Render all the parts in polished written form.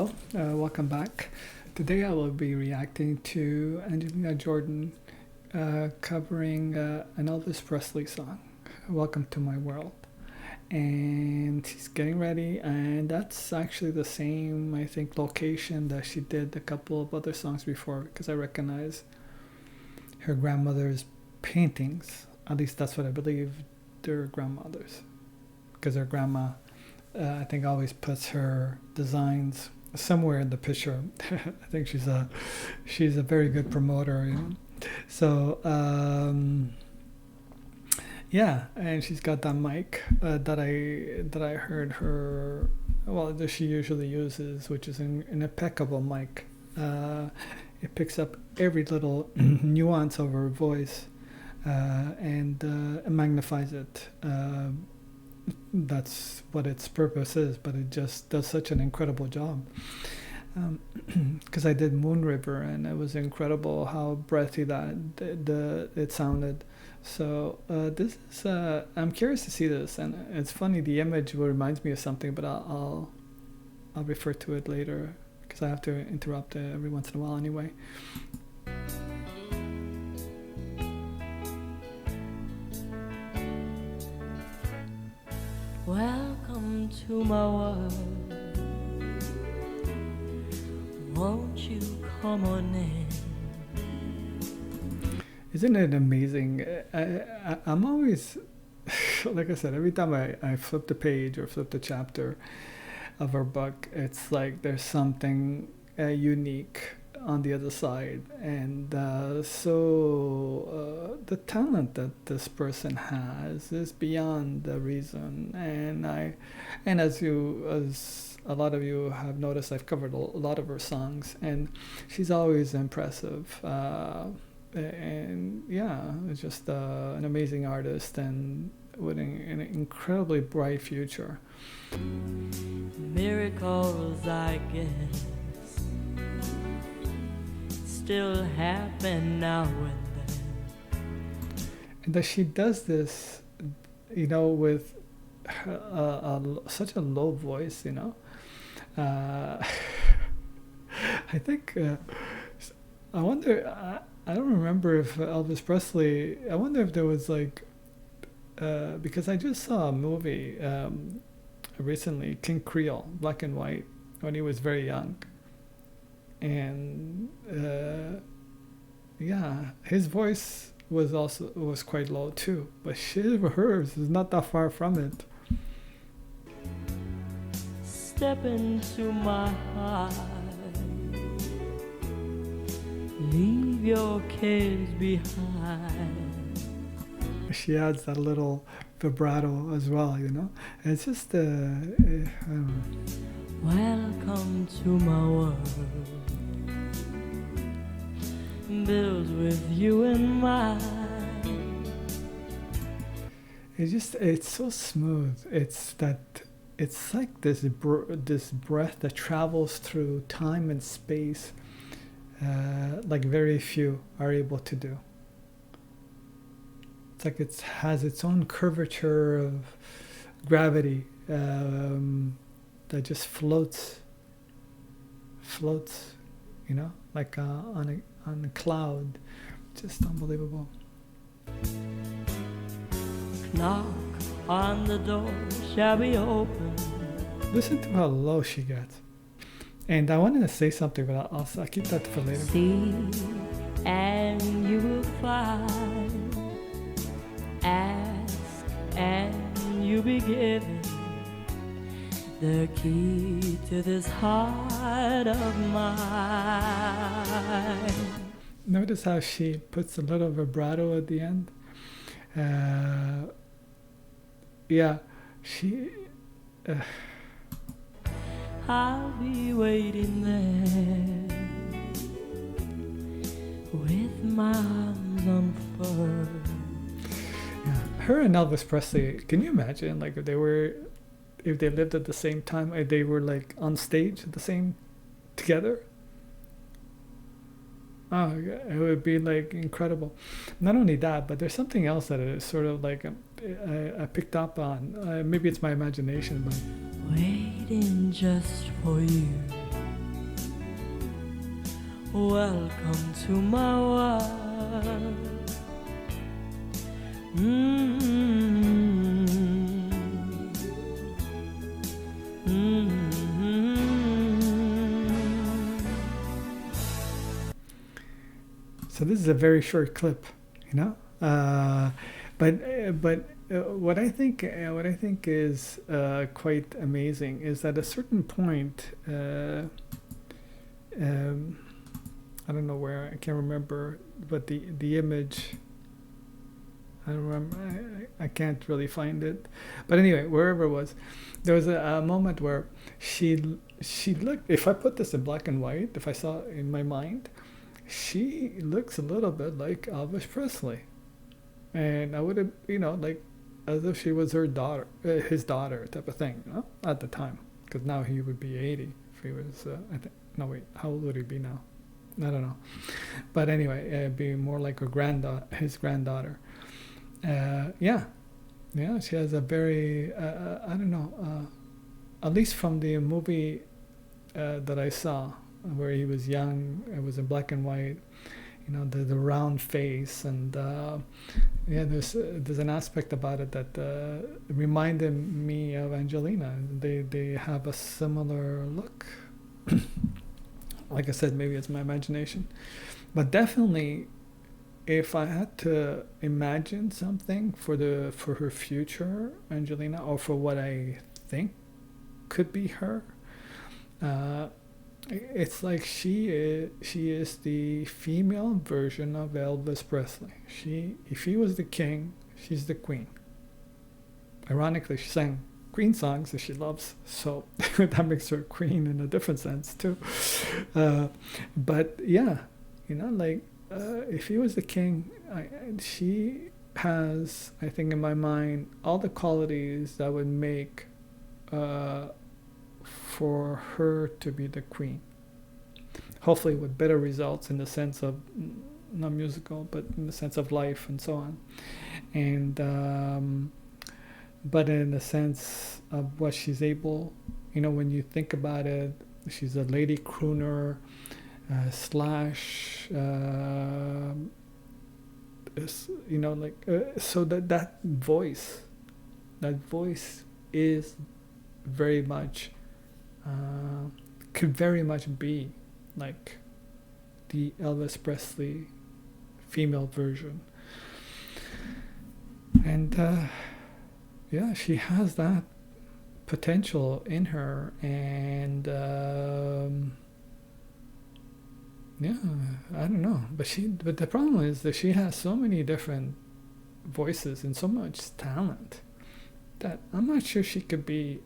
Hello, welcome back. Today I will be reacting to Angelina Jordan covering an Elvis Presley song, Welcome to My World. And she's getting ready, and that's actually the same, I think, location that she did a couple of other songs before, because I recognize her grandmother's paintings. At least that's what I believe they're grandmothers, because her grandma I think always puts her designs somewhere in the picture. I think she's a very good promoter, you know. So yeah, and she's got that mic that I heard her, well, that she usually uses, which is an impeccable mic. It picks up every little nuance of her voice and magnifies it. That's what its purpose is, but it just does such an incredible job. Because I did Moon River, and it was incredible how breathy that it sounded. So this is I'm curious to see this, and it's funny, the image reminds me of something, but I'll refer to it later because I have to interrupt every once in a while anyway. Welcome to my world. Won't you come on in? Isn't it amazing? I'm always, like I said, every time I flip the page or flip the chapter of her book, it's like there's something unique on the other side. And so the talent that this person has is beyond the reason. And as a lot of you have noticed, I've covered a lot of her songs, and she's always impressive. And yeah, it's just an amazing artist, and with an incredibly bright future. Miracles, I guess, still happen now and then. And that she does this, you know, with such a low voice, you know. I think, I wonder, I don't remember if Elvis Presley, I wonder if there was like, because I just saw a movie recently, King Creole, black and white, when he was very young. And yeah, his voice was quite low too, but hers is not that far from it. Step into my heart, leave your cares behind. She adds that little vibrato as well, you know. And it's just I don't know. Welcome to my world, built with you in mind. It's so smooth. It's like this breath that travels through time and space, like very few are able to do. It's like it has its own curvature of gravity that just floats, you know, like on a cloud. Just unbelievable. Knock on the door, shall be open. Listen to how low she gets. And I wanted to say something, but I'll keep that for later. See, and you will find. Ask, and you'll be given the key to this heart of mine. Notice how she puts a little vibrato at the end. Yeah, she. I'll be waiting there with my arms unfurled. Yeah. Her and Elvis Presley. Can you imagine, like, if they lived at the same time, they were like on stage at the same together? Oh, it would be like incredible. Not only that, but there's something else that is sort of like I picked up on. Maybe it's my imagination, but Waiting just for you. welcome to my world. So this is a very short clip, you know. But what I think is quite amazing is that at a certain point, I don't know where, I can't remember, but the image, I don't remember, I can't really find it. But anyway, wherever it was, there was a moment where she looked. If I put this in black and white, if I saw it in my mind, she looks a little bit like Elvis Presley, and I would have, like, as if she was her daughter, his daughter, type of thing, at the time, because now he would be 80 if he was. I think. No, wait, how old would he be now? I don't know, but anyway, it'd be more like his granddaughter. Yeah, she has a very, I don't know, at least from the movie that I saw, where he was young, it was in black and white, the round face, and there's an aspect about it that reminded me of Angelina. They have a similar look. Like I said, maybe it's my imagination, but definitely, if I had to imagine something for her future, Angelina, or for what I think could be her, it's like she is the female version of Elvis Presley. If he was the king, she's the queen. Ironically, she sang Queen songs that she loves, so that makes her queen in a different sense too. But yeah, if he was the king, she has, I think, in my mind, all the qualities that would make for her to be the queen. Hopefully with better results in the sense of, not musical, but in the sense of life and so on. And but in the sense of what she's able, when you think about it, she's a lady crooner, slash, so that voice is very much, could very much be like the Elvis Presley female version. And yeah, she has that potential in her, and I don't know, but the problem is that she has so many different voices and so much talent that I'm not sure she could be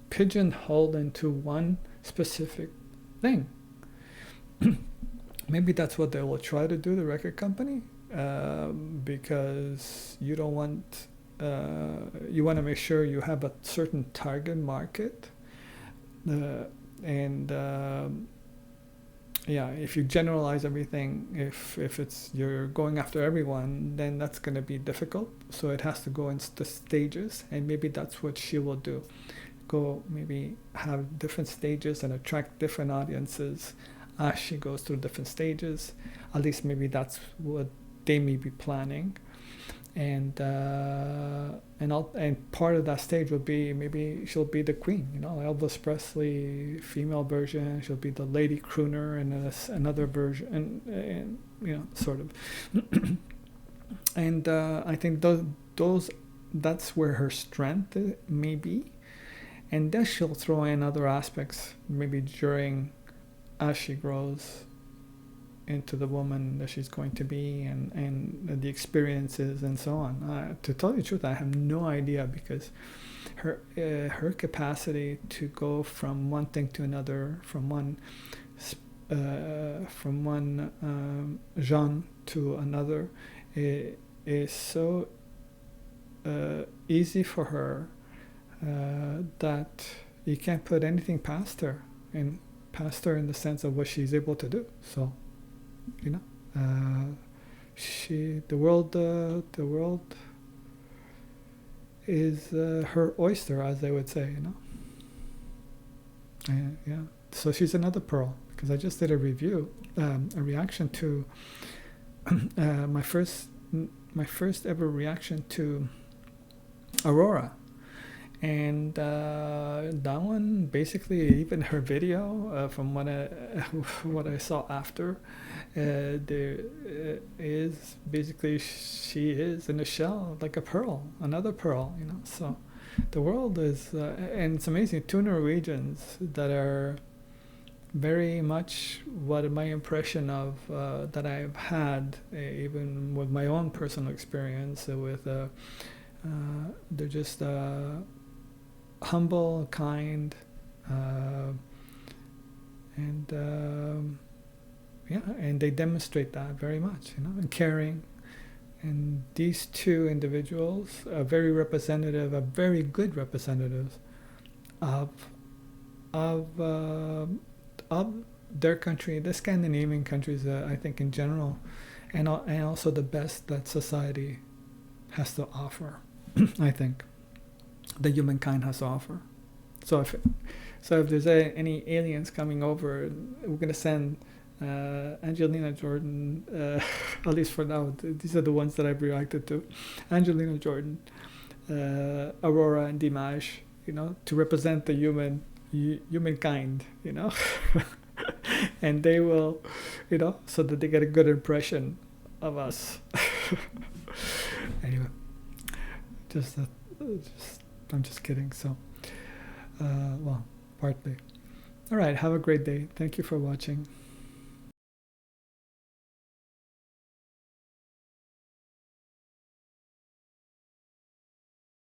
pigeonholed into one specific thing. Maybe that's what they will try to do, the record company, because you don't want. You want to make sure you have a certain target market, and if you generalize everything, if it's you're going after everyone, then that's going to be difficult. So it has to go into stages, and maybe that's what she will do. Go maybe have different stages and attract different audiences as she goes through different stages. At least maybe that's what they may be planning. And part of that stage will be, maybe she'll be the queen, Elvis Presley female version. She'll be the lady crooner, and another version, and sort of. And I think that's where her strength may be, and then she'll throw in other aspects maybe as she grows into the woman that she's going to be, and the experiences and so on. To tell you the truth, I have no idea, because her capacity to go from one thing to another, from one genre to another, is so easy for her that you can't put anything past her in the sense of what she's able to do. So. The world is her oyster, as they would say, Yeah. So she's another pearl, because I just did a review, a reaction to my first ever reaction to Aurora. And that one, basically, even her video, from what I saw after, there is basically, she is in a shell like a pearl, another pearl, you know. So the world is, and it's amazing. Two Norwegians that are very much what my impression of that I've had, even with my own personal experience with. They're just humble, kind, and yeah, and they demonstrate that very much, you know, and caring. And these two individuals are very representative, are very good representatives of of uh, of their country, the Scandinavian countries, I think in general, and also the best that society has to offer. I think that humankind has to offer. So if there's any aliens coming over, we're gonna send Angelina Jordan. At least for now, these are the ones that I've reacted to. Angelina Jordan, Aurora, and Dimash. You know, to represent the humankind. You know, and they will, you know, so that they get a good impression of us. Anyway, I'm just kidding. So, well, partly. All right. Have a great day. Thank you for watching.